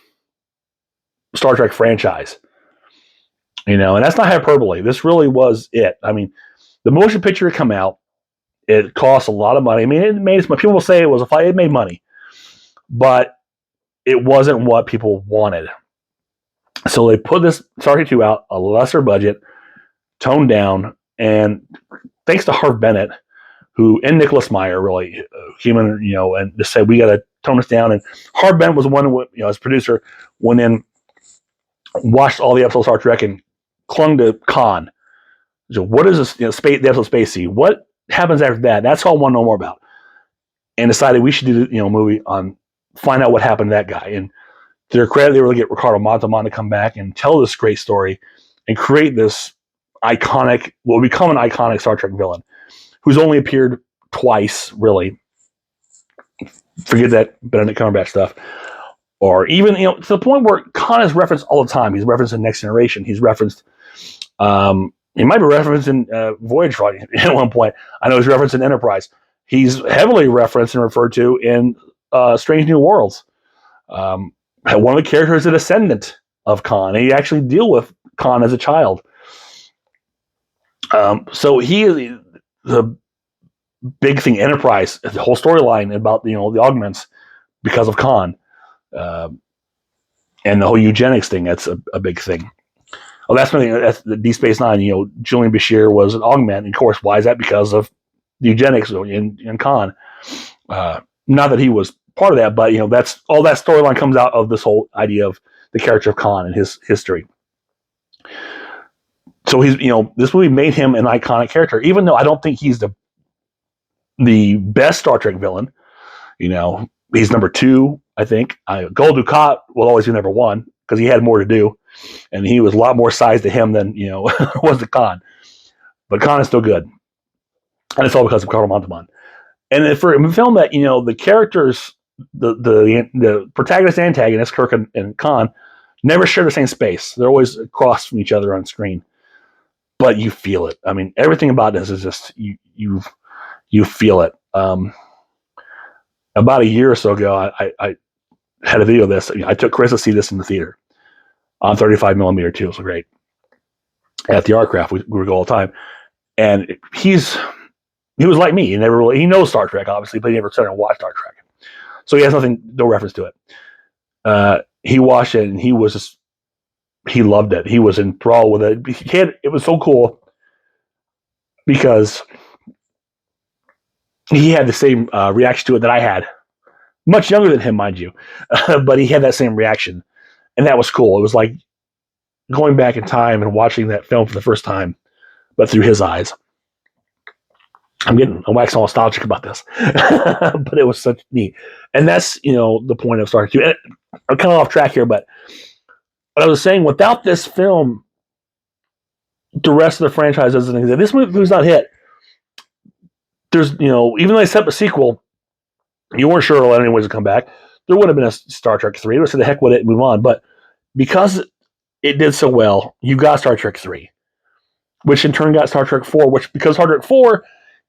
Star Trek franchise. And that's not hyperbole. This really was it. I mean, the motion picture had come out. It cost a lot of money. I mean, it made people will say it made money, but it wasn't what people wanted. So they put this Star Trek 2 out, a lesser budget, toned down, and thanks to Harv Bennett, and Nicholas Meyer really came in, and just said, we got to tone this down. And Harv Bennett was one who, as producer, went in, watched all the episodes of Star Trek, and clung to Khan. So what is this, the episode Space Sea? What happens after that? That's all I want to know more about. And decided we should do, a movie on, find out what happened to that guy. And to their credit, they were able to get Ricardo Montalban to come back and tell this great story and create this iconic, what will become an iconic Star Trek villain, who's only appeared twice, really. Forget that Benedict Cumberbatch stuff. Or even, to the point where Khan is referenced all the time. He's referenced in Next Generation. He's referenced, he might be referenced in Voyage at one point. I know he's referenced in Enterprise. He's heavily referenced and referred to in Strange New Worlds. One of the characters is a descendant of Khan. He actually deal with Khan as a child. So he is the big thing. Enterprise, the whole storyline about the augments because of Khan, and the whole eugenics thing. That's a big thing. Oh, that's something. That's the Deep Space Nine. Julian Bashir was an augment, and of course, why is that? Because of the eugenics in Khan. Not that he was part of that, but that's all that storyline comes out of this whole idea of the character of Khan and his history. So he's, this movie made him an iconic character, even though I don't think he's the best Star Trek villain. He's number 2, I think. Gul Dukat will always be number 1 because he had more to do, and he was a lot more size to him than was the Khan. But Khan is still good, and it's all because of Ricardo Montalban. And for a film that the characters, the protagonist and antagonist, Kirk and Khan, never share the same space. They're always across from each other on screen, but you feel it. I mean, everything about this is just you feel it. About a year or so ago, I had a video of this. I took Chris to see this in the theater on 35 millimeter too. It was great. At the Artcraft, we would go all the time, and he was like me. He knows Star Trek, obviously, but he never sat and watched Star Trek. So he has no reference to it. He watched it, and he loved it. He was enthralled with it. It was so cool because he had the same reaction to it that I had. Much younger than him, mind you. But he had that same reaction. And that was cool. It was like going back in time and watching that film for the first time, but through his eyes. I'm waxing nostalgic about this. But it was such neat. And that's, the point of Star Trek 2. And I'm kind of off track here, but what I was saying, without this film, the rest of the franchise doesn't exist. This movie was not hit. There's, even though they set up a sequel, you weren't sure it'll anyways come back. There would have been a Star Trek 3. It would have said, the heck with it and move on. But because it did so well, you got Star Trek 3, which in turn got Star Trek 4, which because Star Trek 4,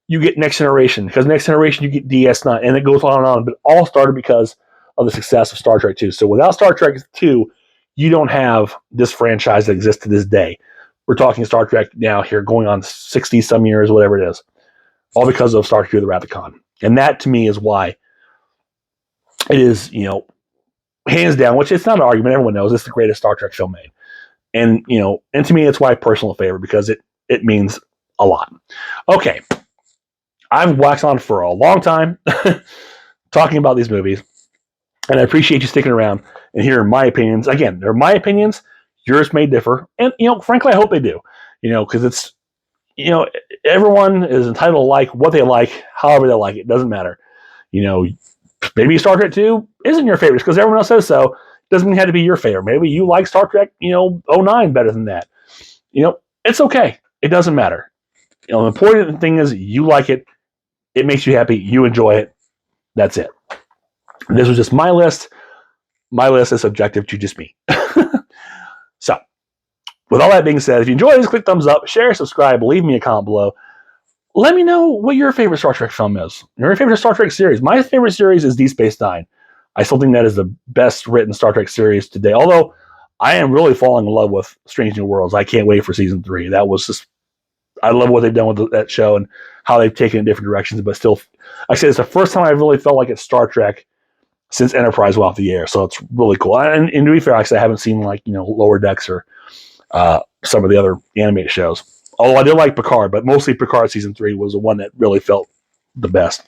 you get Next Generation. Because Next Generation, you get DS9, and it goes on and on. But all started because of the success of Star Trek 2. So without Star Trek 2, you don't have this franchise that exists to this day. We're talking Star Trek now here going on 60 some years, whatever it is, all because of Star Trek II, The Wrath of Khan. And that to me is why it is, hands down, which it's not an argument. Everyone knows it's the greatest Star Trek film made. And, and to me, it's why personal favorite, because it means a lot. Okay. I've waxed on for a long time talking about these movies, and I appreciate you sticking around and hearing my opinions. Again, they're my opinions. Yours may differ. And, frankly, I hope they do, because it's, everyone is entitled to like what they like, however they like it. It doesn't matter. Maybe Star Trek 2 isn't your favorite because everyone else says so. Doesn't mean it had to be your favorite. Maybe you like Star Trek, 09 better than that. It's okay. It doesn't matter. The important thing is you like it. It makes you happy. You enjoy it. That's it. This was just my list. My list is subjective to just me. So, with all that being said, if you enjoyed this, click thumbs up, share, subscribe, leave me a comment below. Let me know what your favorite Star Trek film is. Your favorite Star Trek series. My favorite series is Deep Space Nine. I still think that is the best written Star Trek series today. Although, I am really falling in love with Strange New Worlds. I can't wait for season 3. That was just... I love what they've done with that show and how they've taken it in different directions. But still, I say it's the first time I really felt like it's Star Trek since Enterprise went off the air. So it's really cool. And to be fair, like I said, I haven't seen Lower Decks or some of the other animated shows. Although I did like Picard, but mostly Picard season 3 was the one that really felt the best.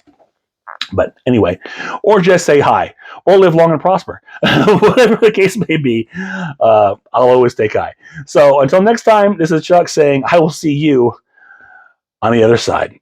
But anyway, or just say hi, or live long and prosper. Whatever the case may be, I'll always take hi. So until next time, this is Chuck saying, I will see you on the other side.